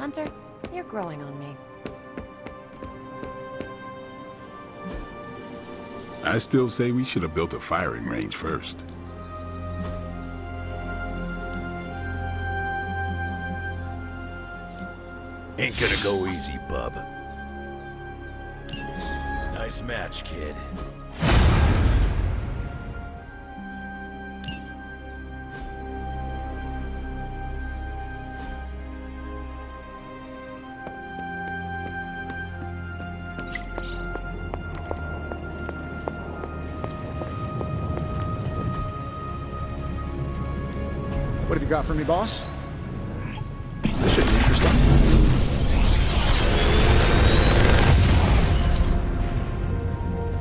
Hunter, you're growing on me. I still say we should have built a firing range first. Ain't gonna go easy, bub. Nice match, kid. What have you got for me, boss? This should be interesting.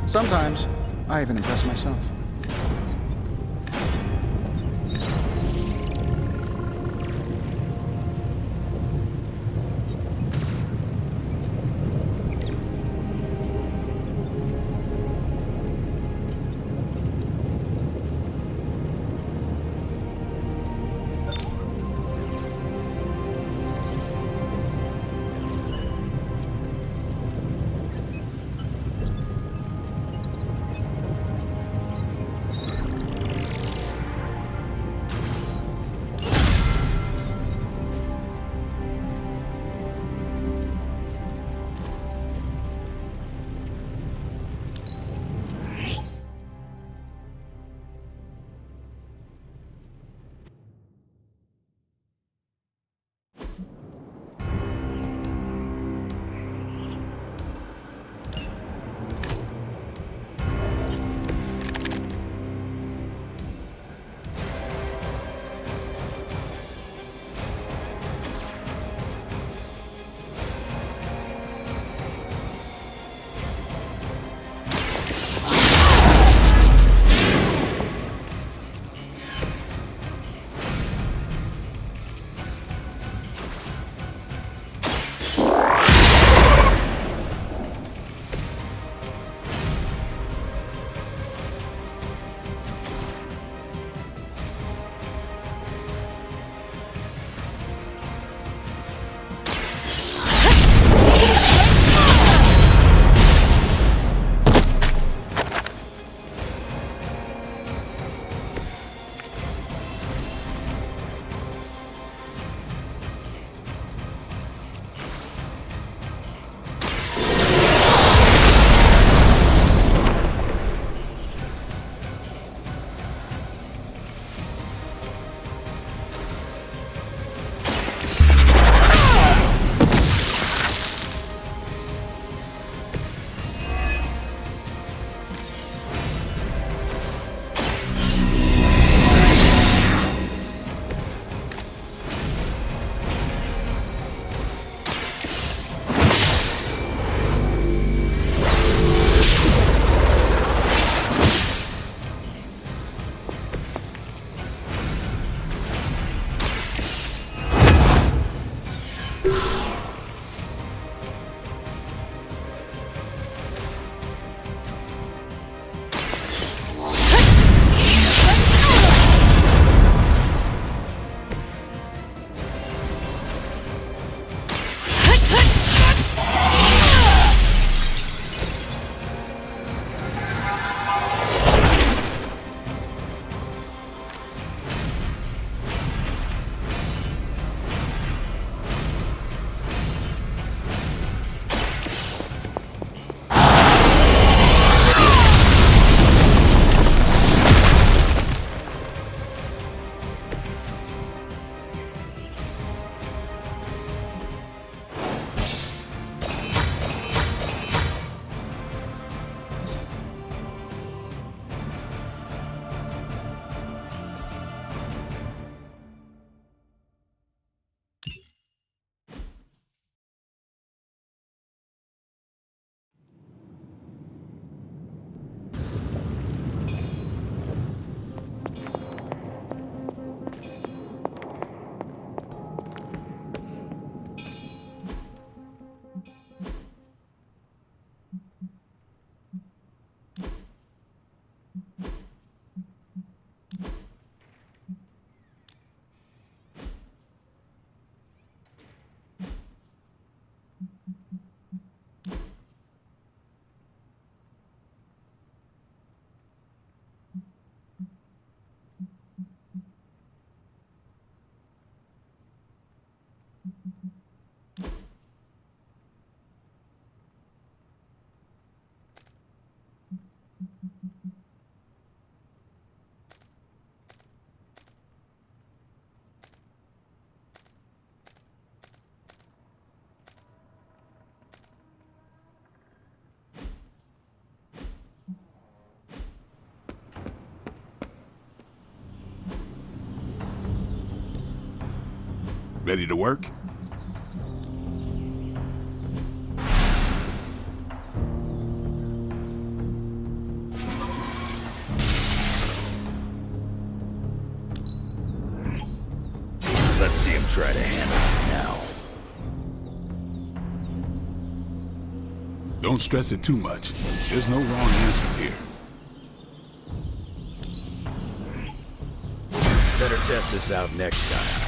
Sometimes, I even impress myself. Ready to work? Let's see him try to handle it now. Don't stress it too much. There's no wrong answers here. Better test this out next time.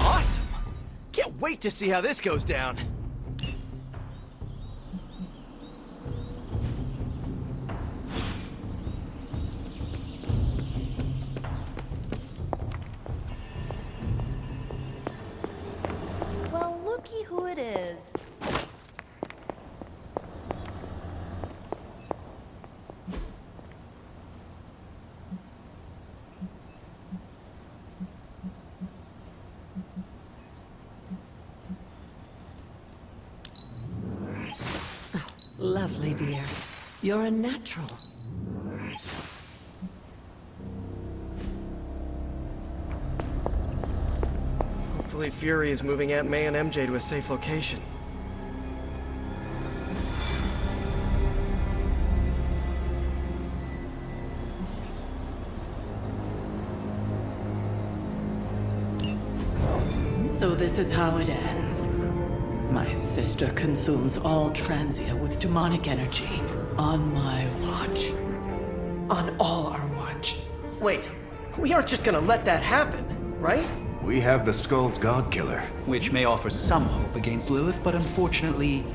Awesome! Can't wait to see how this goes down. Well, looky who it is. Lovely, dear. You're a natural. Hopefully Fury is moving Aunt May and MJ to a safe location. So this is how it ends. My sister consumes all Transia with demonic energy on my watch. On all our watch. Wait, we aren't just gonna let that happen, right? We have the Skull's God Killer. Which may offer some hope against Lilith, but unfortunately,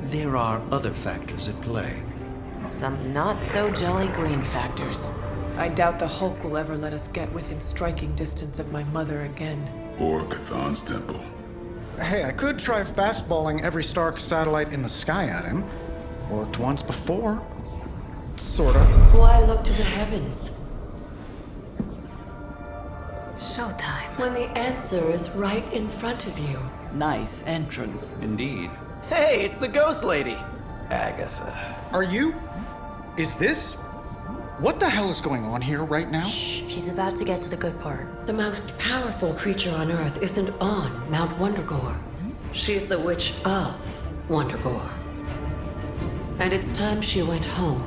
there are other factors at play. Some not-so-jolly green factors. I doubt the Hulk will ever let us get within striking distance of my mother again. Or Chthon's temple. Hey, I could try fastballing every Stark satellite in the sky at him. Worked once before. Sorta. Why look to the heavens? Showtime. When the answer is right in front of you. Nice entrance. Indeed. Hey, it's the Ghost Lady! Agatha. Are you? Is this? What the hell is going on here right now? She's about to get to the good part. The most powerful creature on Earth isn't on Mount Wundagore. She's the witch of Wundagore. And it's time she went home.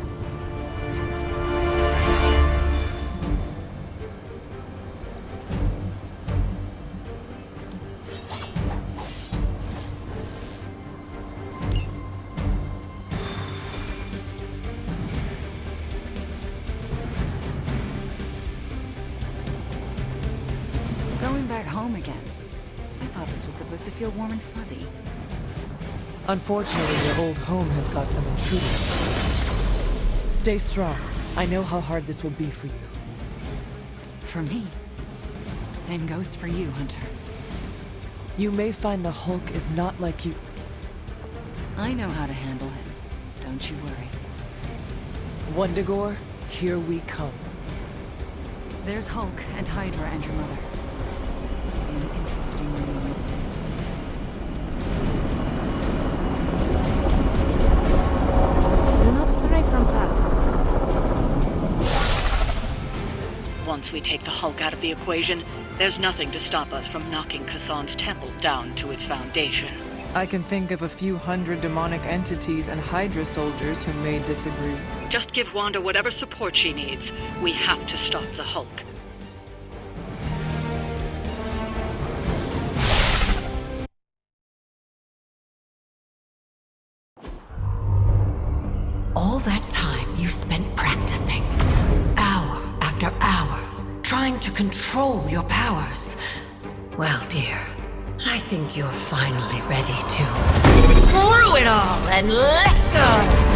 Going back home again. I thought this was supposed to feel warm and fuzzy. Unfortunately, your old home has got some intruders. Stay strong. I know how hard this will be for you. For me. Same goes for you, Hunter. You may find the Hulk is not like you. I know how to handle him. Don't you worry. Wundagore, here we come. There's Hulk and Hydra and your mother. Be an interesting reunion. Do not stray from path. Once we take the Hulk out of the equation, there's nothing to stop us from knocking Chthon's temple down to its foundation. I can think of a few hundred demonic entities and Hydra soldiers who may disagree. Just give Wanda whatever support she needs. We have to stop the Hulk. All that time you spent practicing, hour after hour, trying to control your powers. Well, dear, I think you're finally ready to screw it all and let go!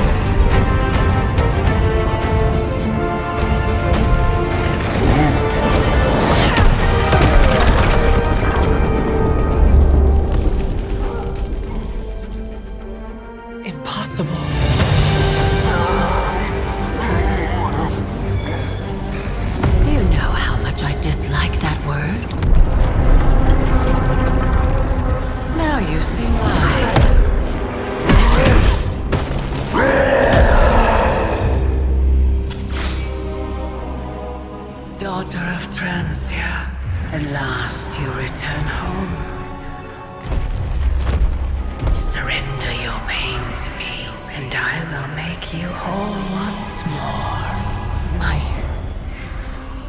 Impossible. You know how much I dislike that word. must you return home. Surrender your pain to me, and I will make you whole once more. My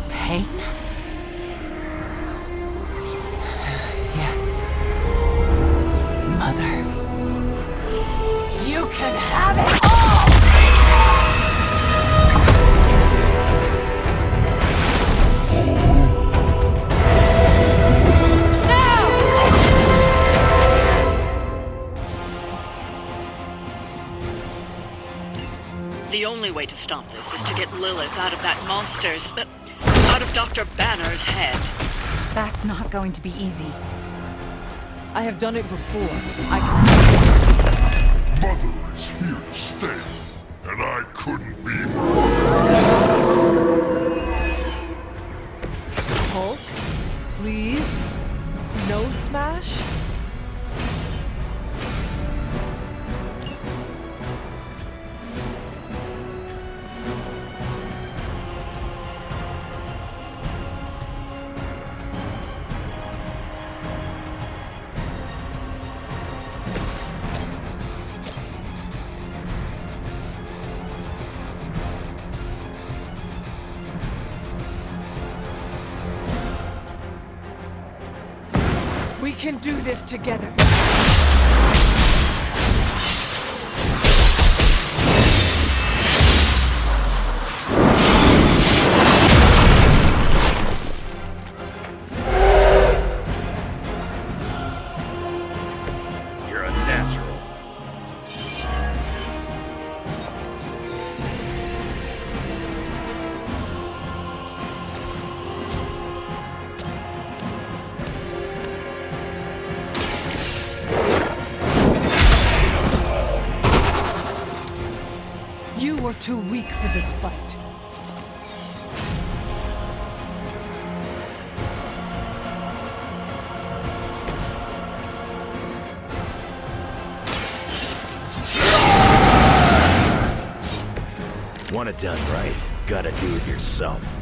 pain? Yes. Mother. You can have it all! The only way to stop this is to get Lilith out of that out of Dr. Banner's head. That's not going to be easy. I have done it before. Mother is here to stay, and I couldn't be more. Hulk, please? No smash? We can do this together. You're a natural. You are too weak for this fight. Want it done right? Gotta do it yourself.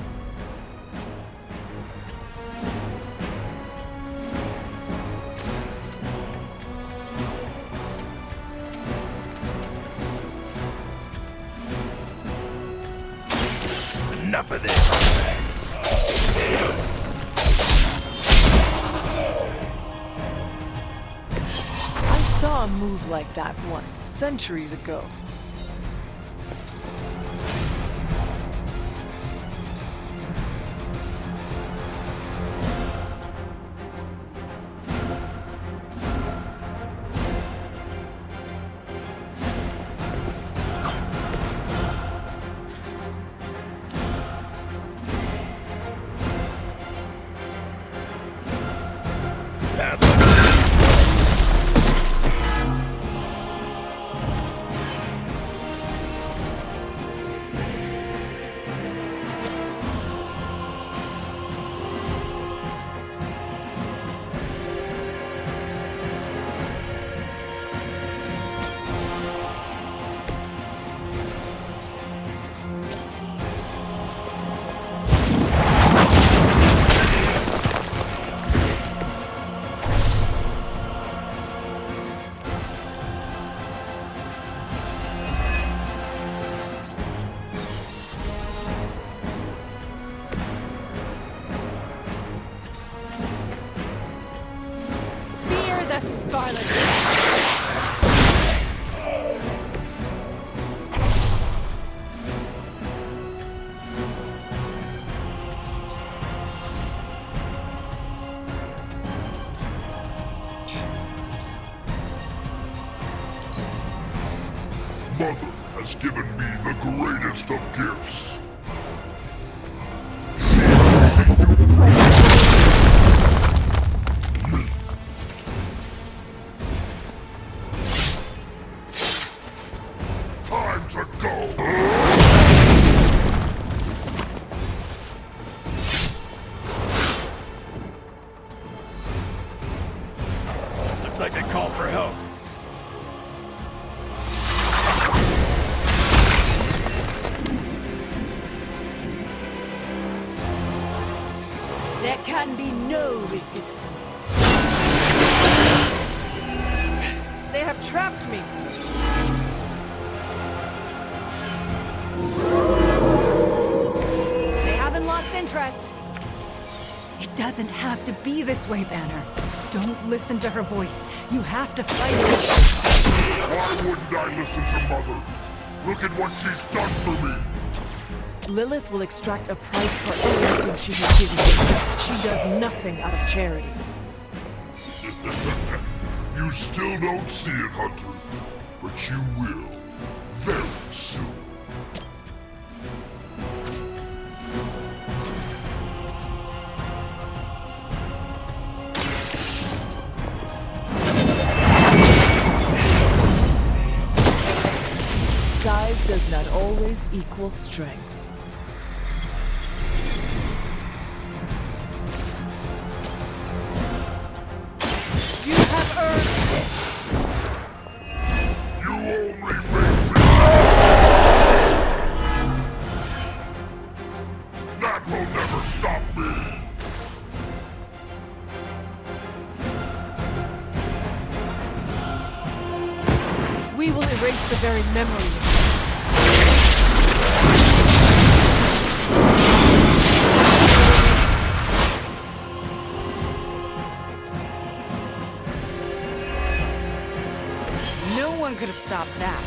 Enough of this. I saw a move like that once, centuries ago. The Scarlet. Mother has given me the greatest of gifts. She will see you proud. Time to go! Looks like they called for help. There can be no resistance. resistance. They have trapped me! They haven't lost interest. It doesn't have to be this way, Banner. Don't listen to her voice. You have to fight it. Why wouldn't I listen to Mother? Look at what she's done for me! Lilith will extract a price for everything she has given you. She does nothing out of charity. You still don't see it, Hunter. But you will. Very soon. Size does not always equal strength. You have earned this! You only make me... That will never stop me! We will erase the very memory of it. No one could have stopped that.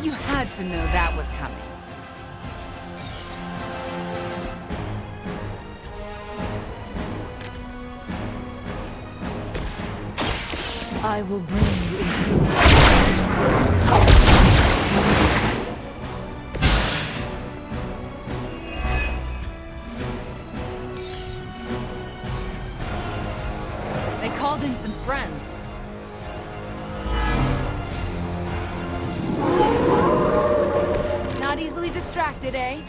You had to know that was coming. I will bring you into the light. They called in some friends. Not easily distracted, eh?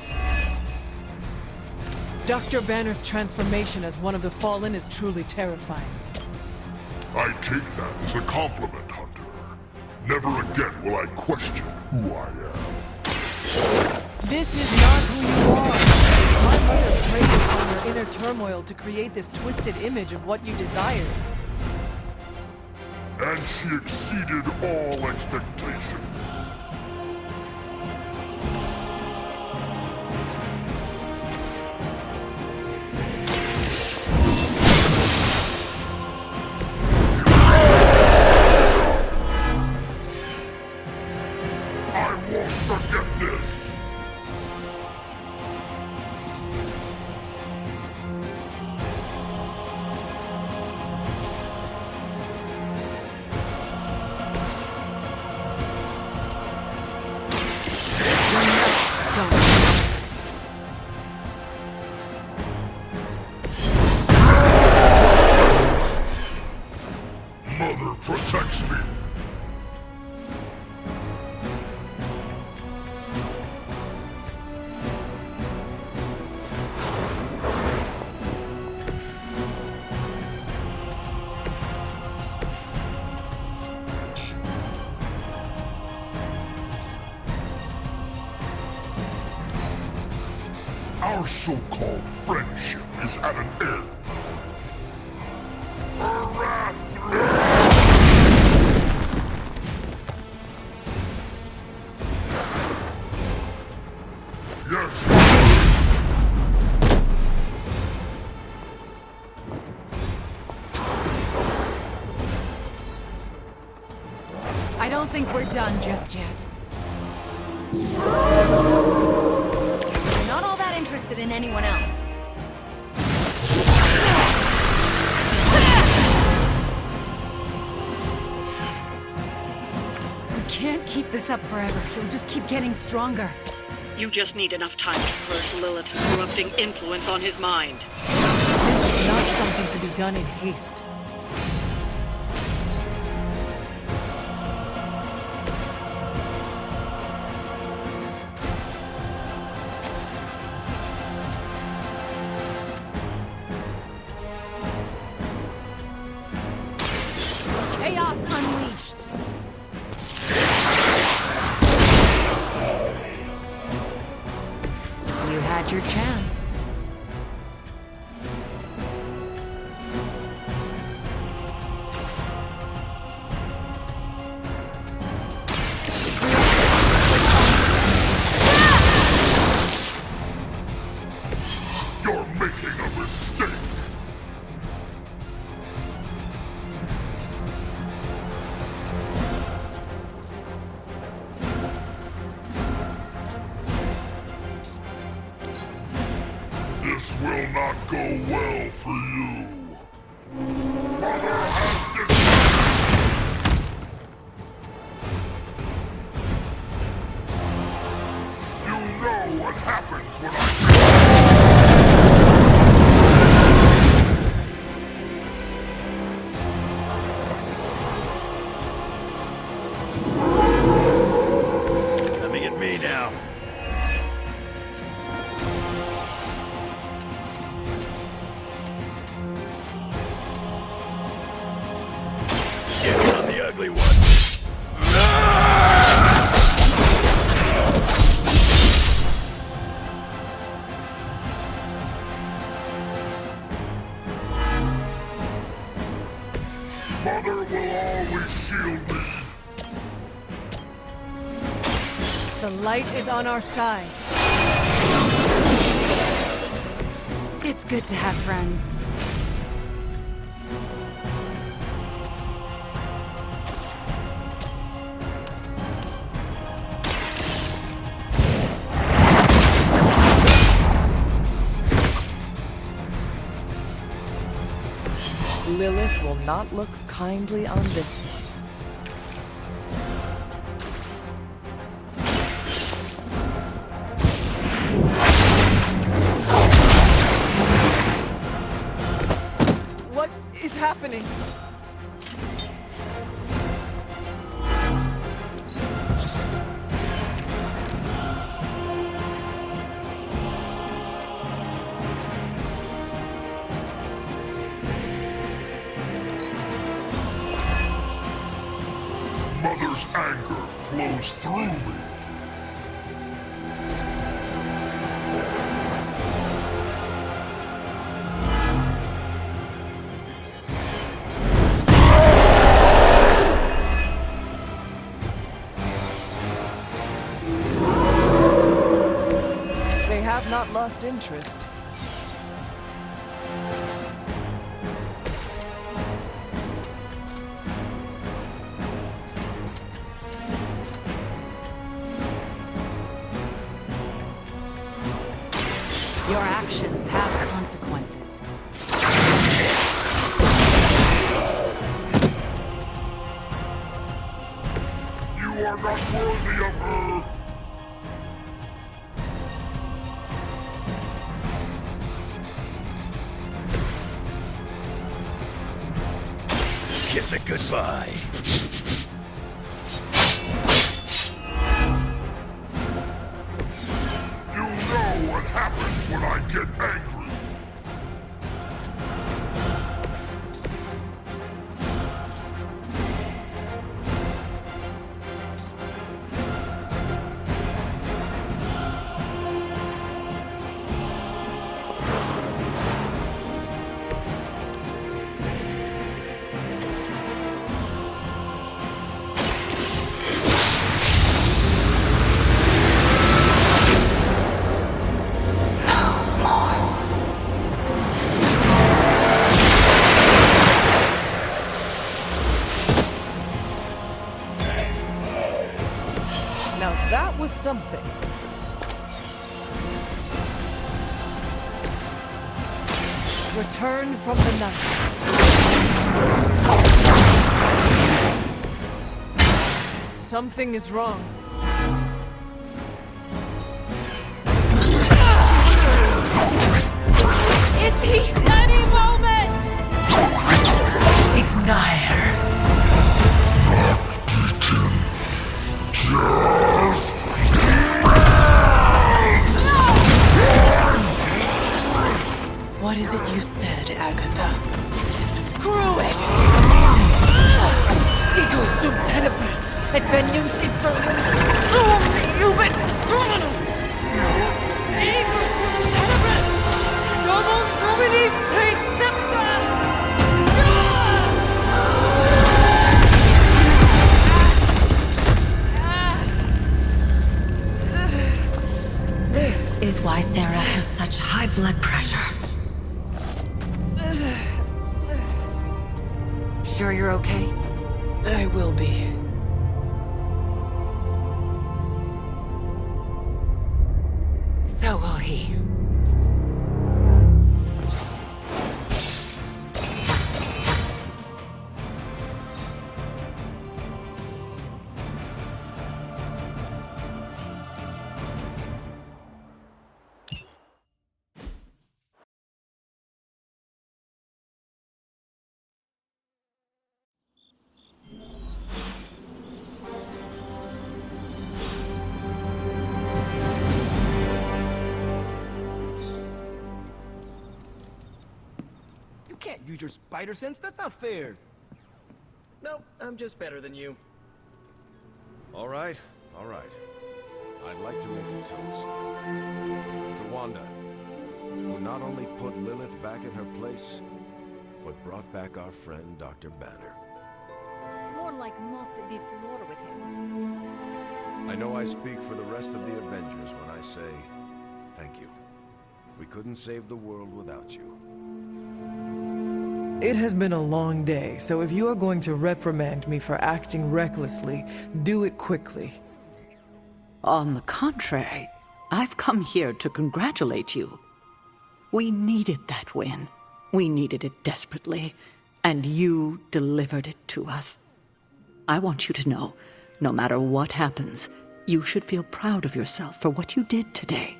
Dr. Banner's transformation as one of the Fallen is truly terrifying. I take that as a compliment, Hunter. Never again will I question who I am. This is not who you are! My mother preyed upon your inner turmoil to create this twisted image of what you desired. And she exceeded all expectations. I won't forget this! Mother protects me! Our so-called friendship is at an end. Her wrath Yes. I don't think we're done just yet. I'm not all that interested in anyone else. We can't keep this up forever. He'll just keep getting stronger. You just need enough time to purge Lilith's corrupting influence on his mind. This is not something to be done in haste. Chaos unleashed. You had your chance. You're making a mistake. This will not go well for you. Mother has decided. You know what happens when Coming at me now. Get in on the ugly one. Mother will always shield me. The light is on our side. It's good to have friends. Lilith will not look kindly on this one. What is happening? Mother's anger flows through me. They have not lost interest. Your actions have consequences. You are not worthy of her. Kiss it goodbye. You know what happens when I get angry. Now that was something. Return from the night. Something is wrong. Is he? Any moment! Ignite her. What is it you said, Agatha? Screw it! This is why Sarah has such high blood pressure. Sure you're okay? I will be. So will he. You can't use your spider sense, that's not fair. Nope, I'm just better than you. All right. I'd like to make a toast to Wanda, who not only put Lilith back in her place, but brought back our friend Dr. Banner. More like mopped the floor with him. I know I speak for the rest of the Avengers when I say thank you. We couldn't save the world without you. It has been a long day, so if you are going to reprimand me for acting recklessly, do it quickly. On the contrary, I've come here to congratulate you. We needed that win. We needed it desperately, and you delivered it to us. I want you to know, no matter what happens, you should feel proud of yourself for what you did today.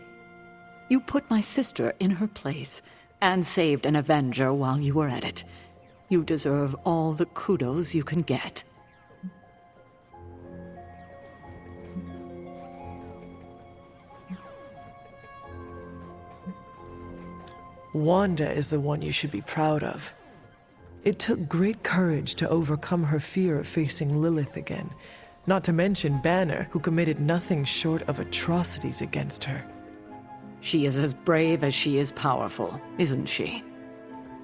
You put my sister in her place and saved an Avenger while you were at it. You deserve all the kudos you can get. Wanda is the one you should be proud of. It took great courage to overcome her fear of facing Lilith again, not to mention Banner, who committed nothing short of atrocities against her. She is as brave as she is powerful, isn't she?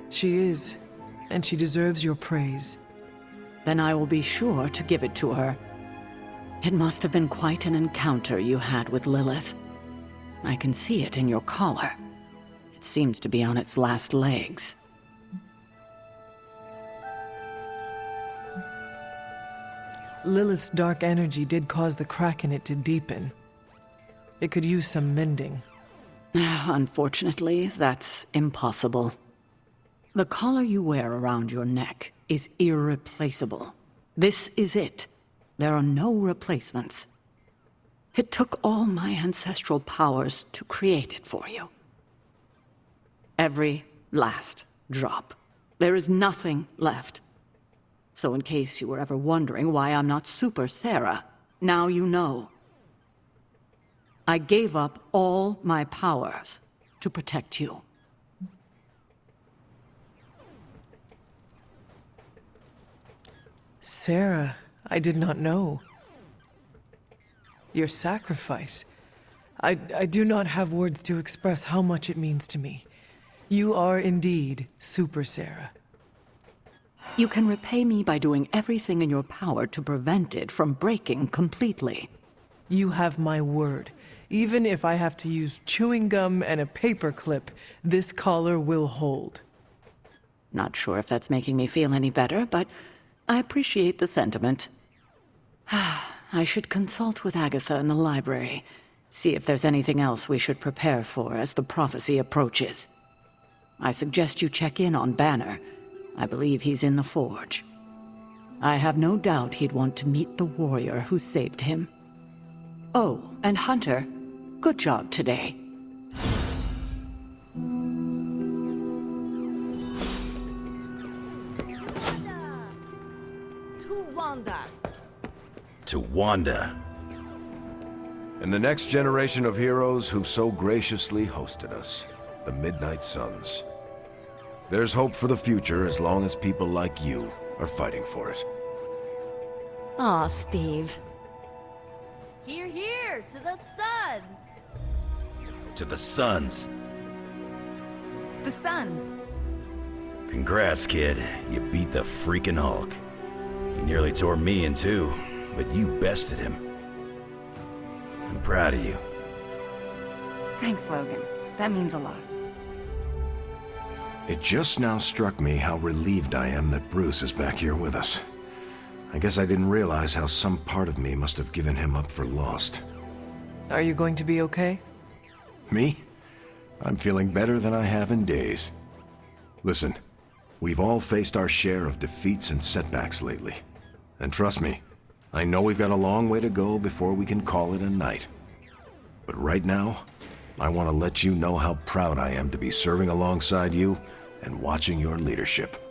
She is, and she deserves your praise. Then I will be sure to give it to her. It must have been quite an encounter you had with Lilith. I can see it in your collar. It seems to be on its last legs. Lilith's dark energy did cause the crack in it to deepen. It could use some mending. Unfortunately, that's impossible. The collar you wear around your neck is irreplaceable. This is it. There are no replacements. It took all my ancestral powers to create it for you. Every last drop. There is nothing left. So in case you were ever wondering why I'm not Super Sarah, now you know. I gave up all my powers to protect you. Sarah, I did not know. Your sacrifice. I do not have words to express how much it means to me. You are indeed Super Sarah. You can repay me by doing everything in your power to prevent it from breaking completely. You have my word. Even if I have to use chewing gum and a paperclip, this collar will hold. Not sure if that's making me feel any better, but I appreciate the sentiment. I should consult with Agatha in the library, see if there's anything else we should prepare for as the prophecy approaches. I suggest you check in on Banner. I believe he's in the forge. I have no doubt he'd want to meet the warrior who saved him. Oh, and Hunter, good job today. To Wanda. To Wanda. And the next generation of heroes who've so graciously hosted us, the Midnight Suns. There's hope for the future as long as people like you are fighting for it. Aw, Steve. Hear, hear, to the Suns! To the Suns. The Suns. Congrats, kid. You beat the freaking Hulk. He nearly tore me in two, but you bested him. I'm proud of you. Thanks, Logan. That means a lot. It just now struck me how relieved I am that Bruce is back here with us. I guess I didn't realize how some part of me must have given him up for lost. Are you going to be okay? Me? I'm feeling better than I have in days. Listen, we've all faced our share of defeats and setbacks lately. And trust me, I know we've got a long way to go before we can call it a night. But right now, I want to let you know how proud I am to be serving alongside you and watching your leadership.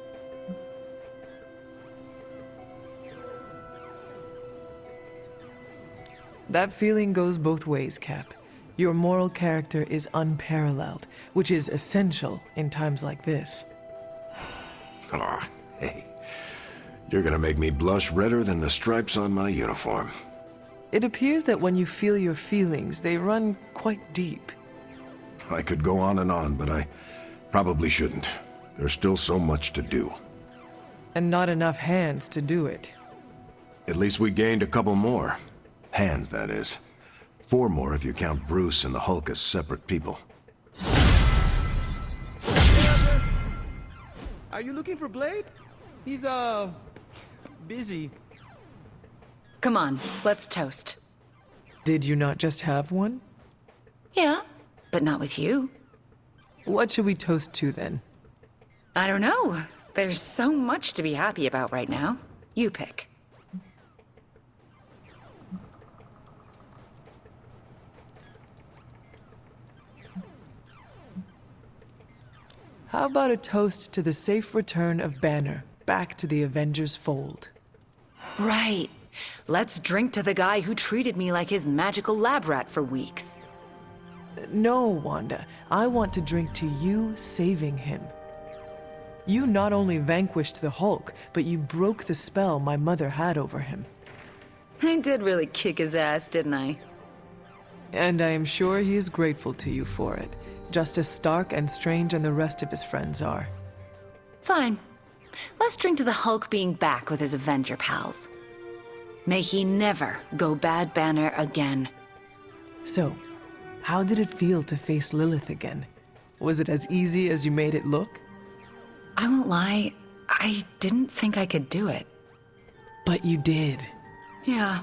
That feeling goes both ways, Cap. Your moral character is unparalleled, which is essential in times like this. Aw, hey. You're gonna make me blush redder than the stripes on my uniform. It appears that when you feel your feelings, they run quite deep. I could go on, but I probably shouldn't. There's still so much to do. And not enough hands to do it. At least we gained a couple more. Hands, that is. 4 more if you count Bruce and the Hulk as separate people. Are you looking for Blade? He's, busy. Come on, let's toast. Did you not just have one? Yeah, but not with you. What should we toast to then? I don't know. There's so much to be happy about right now. You pick. How about a toast to the safe return of Banner back to the Avengers' fold? Right. Let's drink to the guy who treated me like his magical lab rat for weeks. No, Wanda. I want to drink to you saving him. You not only vanquished the Hulk, but you broke the spell my mother had over him. I did really kick his ass, didn't I? And I am sure he is grateful to you for it, just as Stark and Strange and the rest of his friends are. Fine. Let's drink to the Hulk being back with his Avenger pals. May he never go bad Banner again. So, how did it feel to face Lilith again? Was it as easy as you made it look? I won't lie, I didn't think I could do it. But you did. Yeah.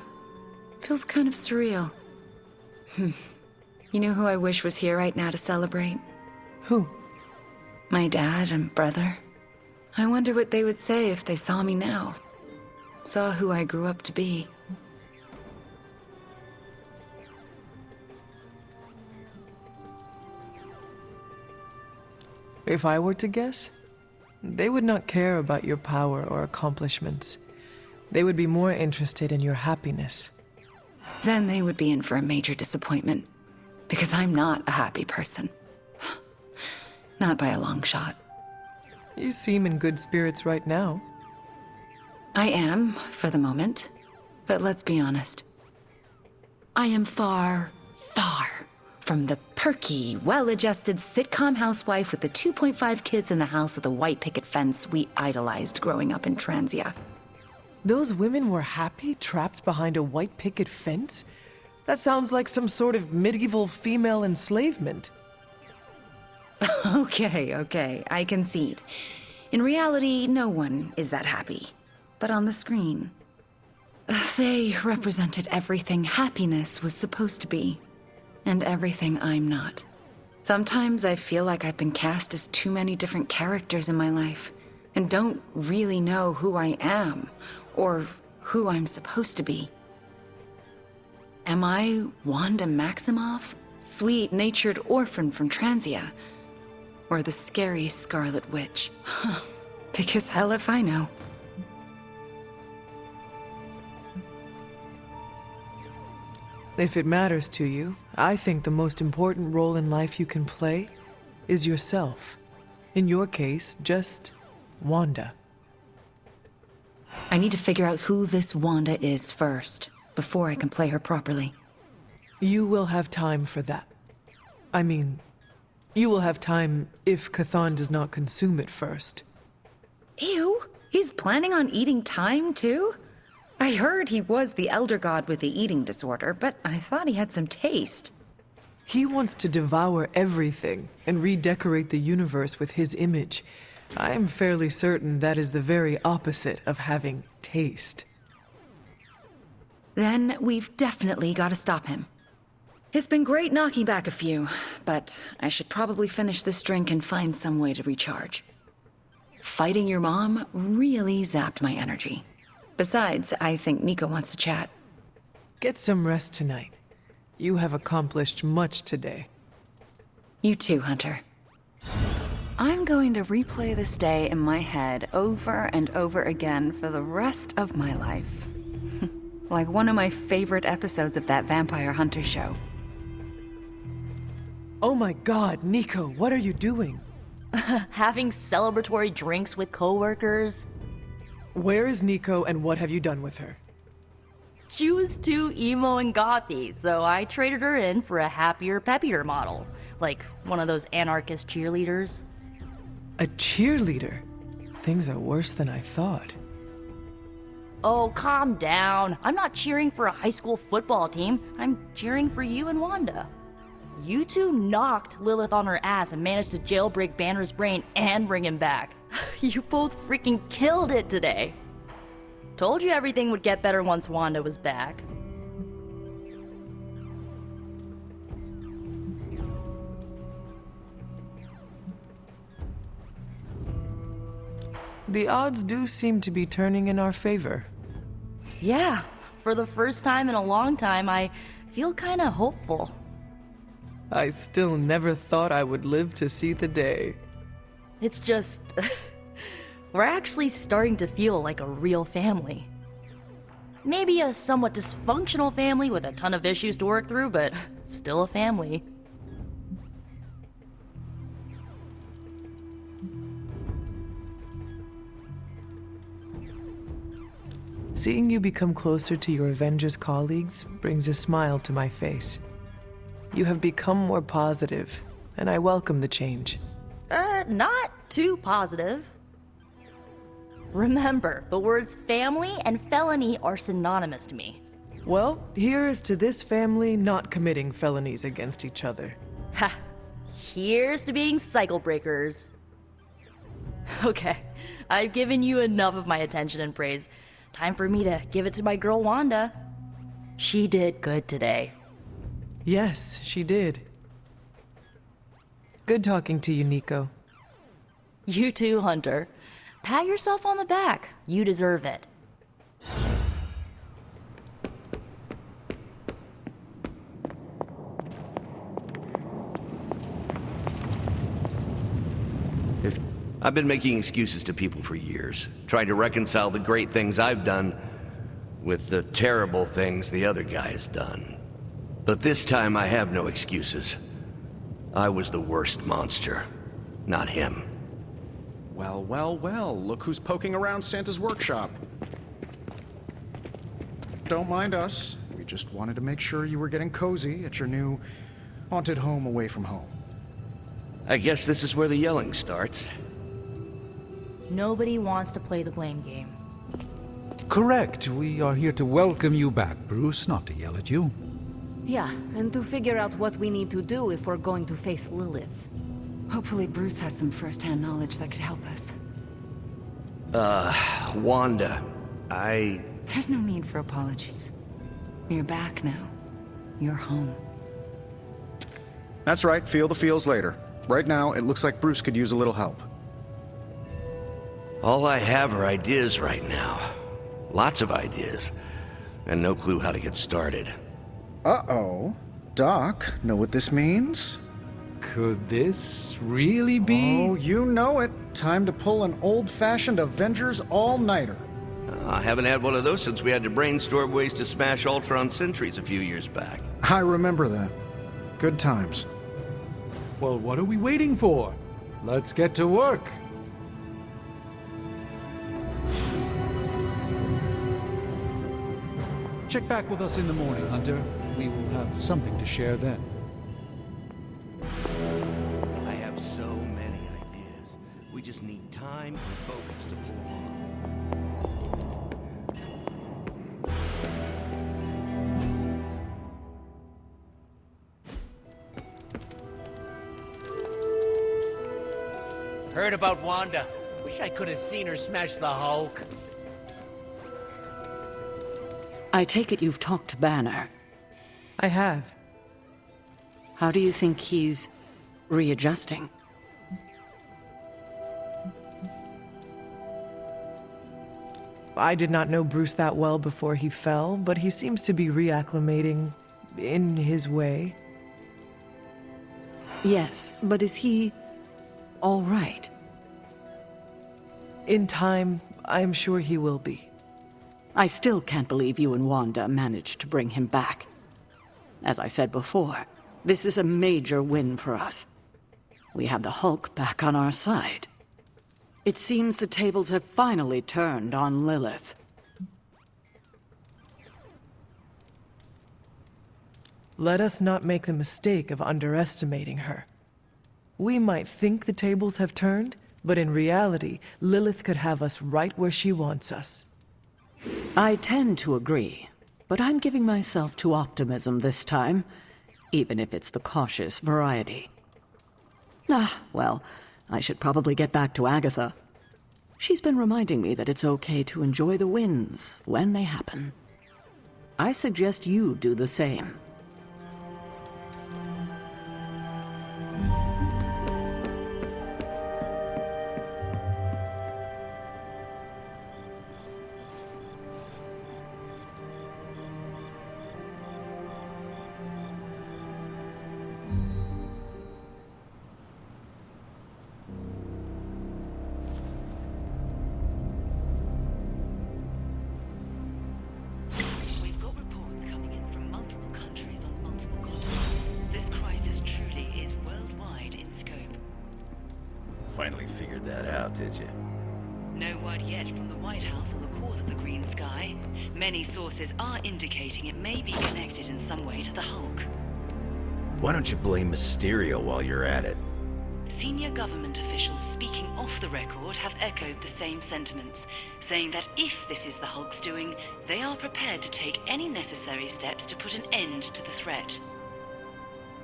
Feels kind of surreal. You know who I wish was here right now to celebrate? Who? My dad and brother. I wonder what they would say if they saw me now. Saw who I grew up to be. If I were to guess, they would not care about your power or accomplishments. They would be more interested in your happiness. Then they would be in for a major disappointment. Because I'm not a happy person. Not by a long shot. You seem in good spirits right now. I am, for the moment. But let's be honest. I am far, far from the perky, well-adjusted sitcom housewife with the 2.5 kids in the house with the white picket fence we idolized growing up in Transia. Those women were happy trapped behind a white picket fence? That sounds like some sort of medieval female enslavement. Okay, I concede. In reality, no one is that happy. But on the screen, they represented everything happiness was supposed to be. And everything I'm not. Sometimes I feel like I've been cast as too many different characters in my life, and don't really know who I am, or who I'm supposed to be. Am I Wanda Maximoff, sweet-natured orphan from Transia? Or the scary Scarlet Witch? Because hell if I know. If it matters to you, I think the most important role in life you can play is yourself. In your case, just Wanda. I need to figure out who this Wanda is first, before I can play her properly. You will have time for that. I mean, you will have time if Chthon does not consume it first. Ew, he's planning on eating time too? I heard he was the elder god with the eating disorder, but I thought he had some taste. He wants to devour everything and redecorate the universe with his image. I am fairly certain that is the very opposite of having taste. Then we've definitely got to stop him. It's been great knocking back a few, but I should probably finish this drink and find some way to recharge. Fighting your mom really zapped my energy. Besides, I think Nico wants to chat. Get some rest tonight. You have accomplished much today. You too, Hunter. I'm going to replay this day in my head over and over again for the rest of my life. Like one of my favorite episodes of that Vampire Hunter show. Oh my god, Nico, what are you doing? Having celebratory drinks with coworkers. Where is Nico and what have you done with her? She was too emo and gothy, so I traded her in for a happier, peppier model. Like one of those anarchist cheerleaders. A cheerleader? Things are worse than I thought. Oh, calm down. I'm not cheering for a high school football team. I'm cheering for you and Wanda. You two knocked Lilith on her ass and managed to jailbreak Banner's brain and bring him back. You both freaking killed it today. Told you everything would get better once Wanda was back. The odds do seem to be turning in our favor. Yeah, for the first time in a long time, I feel kinda hopeful. I still never thought I would live to see the day. It's just... we're actually starting to feel like a real family. Maybe a somewhat dysfunctional family with a ton of issues to work through, but still a family. Seeing you become closer to your Avengers colleagues brings a smile to my face. You have become more positive, and I welcome the change. Not too positive. Remember, the words family and felony are synonymous to me. Well, here is to this family not committing felonies against each other. Ha! Here's to being cycle breakers. Okay, I've given you enough of my attention and praise. Time for me to give it to my girl Wanda. She did good today. Yes, she did. Good talking to you, Nico. You too, Hunter. Pat yourself on the back. You deserve it. I've been making excuses to people for years, trying to reconcile the great things I've done with the terrible things the other guy has done. But this time I have no excuses. I was the worst monster, not him. Well, well, well, look who's poking around Santa's workshop. Don't mind us. We just wanted to make sure you were getting cozy at your new haunted home away from home. I guess this is where the yelling starts. Nobody wants to play the blame game. Correct. We are here to welcome you back, Bruce, not to yell at you. Yeah, and to figure out what we need to do if we're going to face Lilith. Hopefully Bruce has some first-hand knowledge that could help us. Wanda, There's no need for apologies. You're back now. You're home. That's right, feel the feels later. Right now, it looks like Bruce could use a little help. All I have are ideas right now. Lots of ideas. And no clue how to get started. Uh-oh. Doc, know what this means? Could this really be? Oh, you know it. Time to pull an old-fashioned Avengers all-nighter. I haven't had one of those since we had to brainstorm ways to smash Ultron sentries a few years back. I remember that. Good times. Well, what are we waiting for? Let's get to work. Check back with us in the morning, Hunter. We will have something to share then. I have so many ideas. We just need time and focus to pull them off. Heard about Wanda. Wish I could have seen her smash the Hulk. I take it you've talked to Banner. I have. How do you think he's readjusting? I did not know Bruce that well before he fell, but he seems to be reacclimating in his way. Yes, but is he all right? In time, I'm sure he will be. I still can't believe you and Wanda managed to bring him back. As I said before, this is a major win for us. We have the Hulk back on our side. It seems the tables have finally turned on Lilith. Let us not make the mistake of underestimating her. We might think the tables have turned, but in reality, Lilith could have us right where she wants us. I tend to agree, but I'm giving myself to optimism this time, even if it's the cautious variety. Well, I should probably get back to Agatha. She's been reminding me that it's okay to enjoy the wins when they happen. I suggest you do the same. Finally figured that out, did you? No word yet from the White House on the cause of the green sky. Many sources are indicating it may be connected in some way to the Hulk. Why don't you blame Mysterio while you're at it? Senior government officials speaking off the record have echoed the same sentiments, saying that if this is the Hulk's doing, they are prepared to take any necessary steps to put an end to the threat.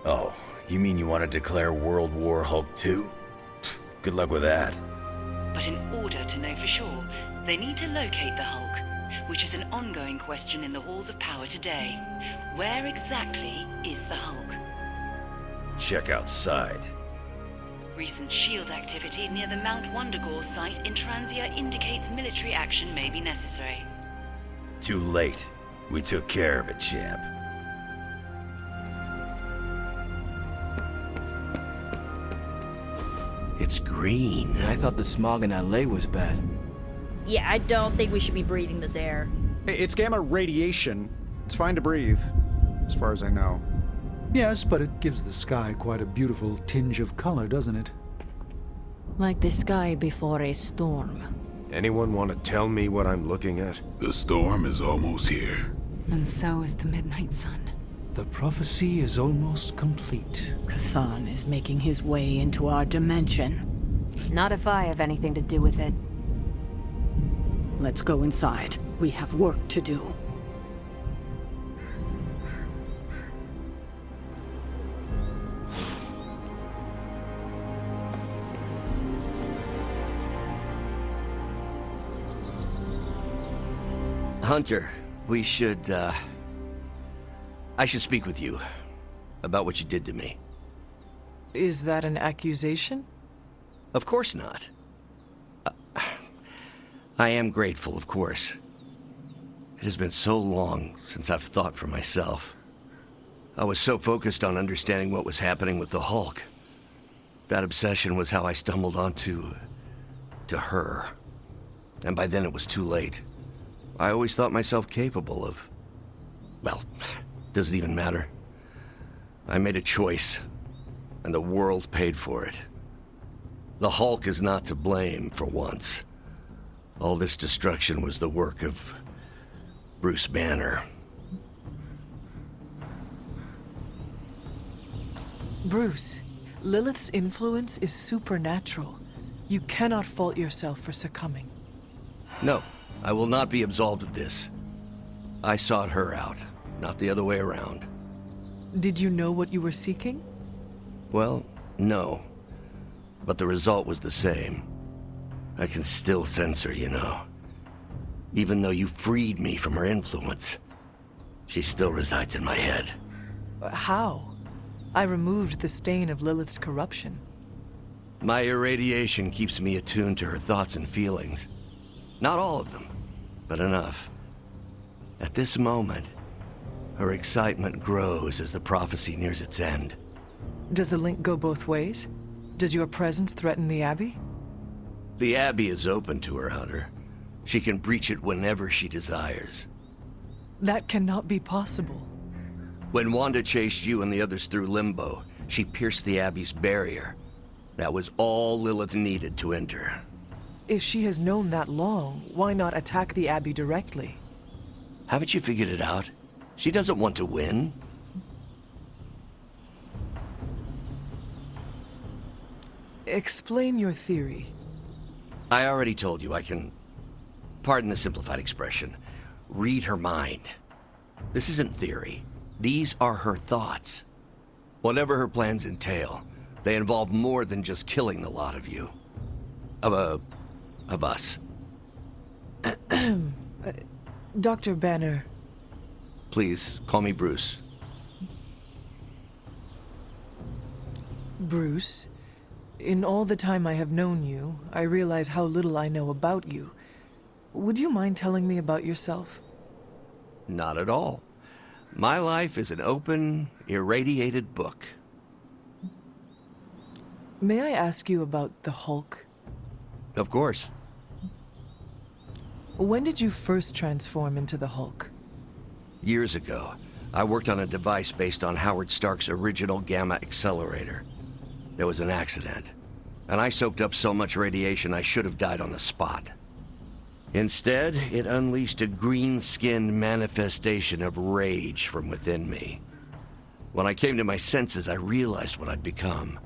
Oh, you mean you want to declare World War Hulk 2? Good luck with that. But in order to know for sure, they need to locate the Hulk, which is an ongoing question in the halls of power today. Where exactly is the Hulk? Check outside. Recent SHIELD activity near the Mount Wundagore site in Transia indicates military action may be necessary. Too late. We took care of it, champ. It's green. I thought the smog in LA was bad. Yeah, I don't think we should be breathing this air. It's gamma radiation. It's fine to breathe, as far as I know. Yes, but it gives the sky quite a beautiful tinge of color, doesn't it? Like the sky before a storm. Anyone want to tell me what I'm looking at? The storm is almost here. And so is the midnight sun. The prophecy is almost complete. Kathan is making his way into our dimension. Not if I have anything to do with it. Let's go inside. We have work to do. Hunter, we should, I should speak with you about what you did to me. Is that an accusation? Of course not. I am grateful, of course. It has been so long since I've thought for myself. I was so focused on understanding what was happening with the Hulk. That obsession was how I stumbled onto her. And by then it was too late. I always thought myself capable of... well, doesn't even matter. I made a choice, and the world paid for it. The Hulk is not to blame for once. All this destruction was the work of Bruce Banner. Bruce, Lilith's influence is supernatural. You cannot fault yourself for succumbing. No, I will not be absolved of this. I sought her out, not the other way around. Did you know what you were seeking? Well, no. But the result was the same. I can still sense her, you know. Even though you freed me from her influence, she still resides in my head. How? I removed the stain of Lilith's corruption. My irradiation keeps me attuned to her thoughts and feelings. Not all of them, but enough. At this moment, her excitement grows as the prophecy nears its end. Does the link go both ways? Does your presence threaten the Abbey? The Abbey is open to her, Hunter. She can breach it whenever she desires. That cannot be possible. When Wanda chased you and the others through Limbo, she pierced the Abbey's barrier. That was all Lilith needed to enter. If she has known that long, why not attack the Abbey directly? Haven't you figured it out? She doesn't want to win. Explain your theory. I already told you I can, pardon the simplified expression, read her mind. This isn't theory. These are her thoughts. Whatever her plans entail, they involve more than just killing the lot of you. Of us. Dr. Banner. Please, call me Bruce. Bruce, in all the time I have known you, I realize how little I know about you. Would you mind telling me about yourself? Not at all. My life is an open, irradiated book. May I ask you about the Hulk? Of course. When did you first transform into the Hulk? Years ago, I worked on a device based on Howard Stark's original gamma accelerator. There was an accident, and I soaked up so much radiation I should have died on the spot. Instead, it unleashed a green-skinned manifestation of rage from within me. When I came to my senses, I realized what I'd become.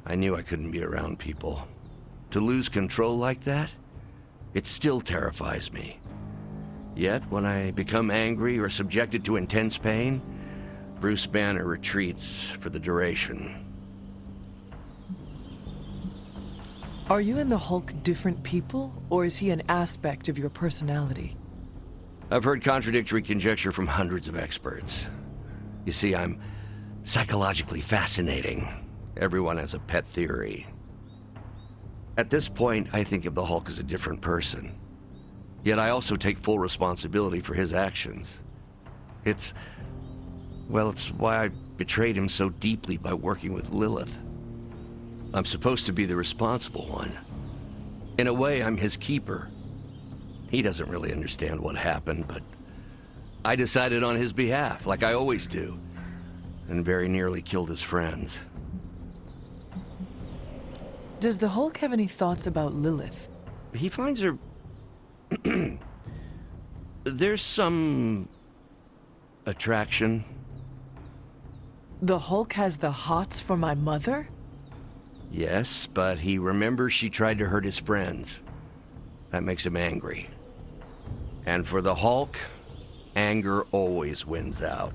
I knew I couldn't be around people. To lose control like that, it still terrifies me. Yet, when I become angry or subjected to intense pain, Bruce Banner retreats for the duration. Are you and the Hulk different people, or is he an aspect of your personality? I've heard contradictory conjecture from hundreds of experts. You see, I'm psychologically fascinating. Everyone has a pet theory. At this point, I think of the Hulk as a different person. Yet I also take full responsibility for his actions. It's why I betrayed him so deeply by working with Lilith. I'm supposed to be the responsible one. In a way, I'm his keeper. He doesn't really understand what happened, but I decided on his behalf, like I always do, and very nearly killed his friends. Does the Hulk have any thoughts about Lilith? He finds her... There's some... attraction. The Hulk has the hots for my mother? Yes, but he remembers she tried to hurt his friends. That makes him angry. And for the Hulk, anger always wins out.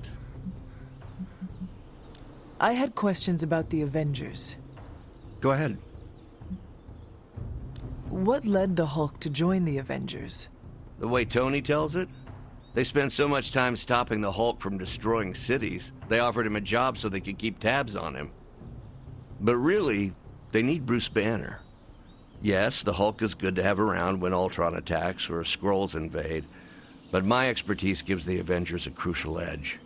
I had questions about the Avengers. Go ahead. What led the Hulk to join the Avengers? The way Tony tells it, they spent so much time stopping the Hulk from destroying cities, they offered him a job so they could keep tabs on him. But really, they need Bruce Banner. Yes, the Hulk is good to have around when Ultron attacks or Skrulls invade, but my expertise gives the Avengers a crucial edge.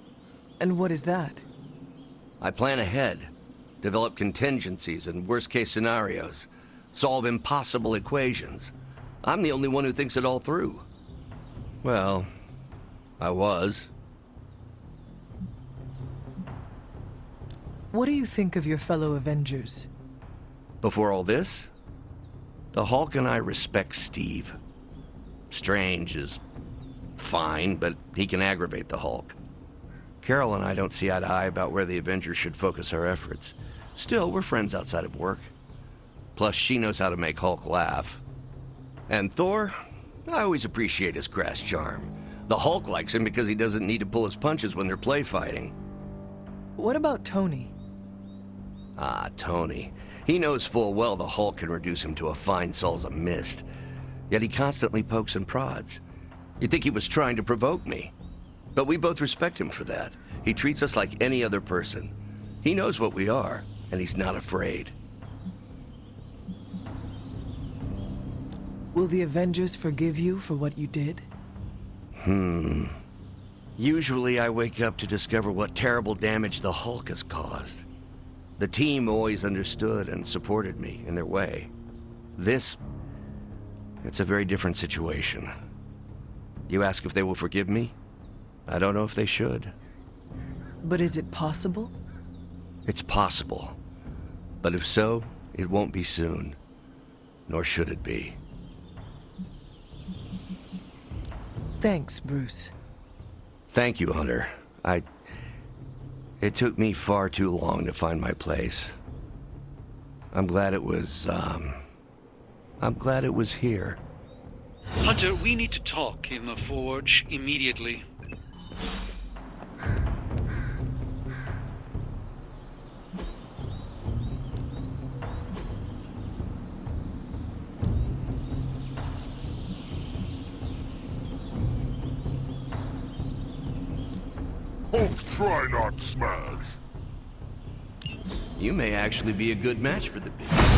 And what is that? I plan ahead, develop contingencies and worst-case scenarios, solve impossible equations. I'm the only one who thinks it all through. Well, I was. What do you think of your fellow Avengers? Before all this, the Hulk and I respect Steve. Strange is fine, but he can aggravate the Hulk. Carol and I don't see eye to eye about where the Avengers should focus our efforts. Still, we're friends outside of work. Plus, she knows how to make Hulk laugh. And Thor? I always appreciate his crass charm. The Hulk likes him because he doesn't need to pull his punches when they're play fighting. What about Tony? Ah, Tony. He knows full well the Hulk can reduce him to a fine salsa mist. Yet he constantly pokes and prods. You'd think he was trying to provoke me. But we both respect him for that. He treats us like any other person. He knows what we are, and he's not afraid. Will the Avengers forgive you for what you did? Usually I wake up to discover what terrible damage the Hulk has caused. The team always understood and supported me in their way. It's a very different situation. You ask if they will forgive me? I don't know if they should. But is it possible? It's possible. But if so, it won't be soon. Nor should it be. Thanks, Bruce. Thank you, Hunter. It took me far too long to find my place. I'm glad it was here. Hunter, we need to talk in the forge immediately. Hulk, try not smash. You may actually be a good match for the beast.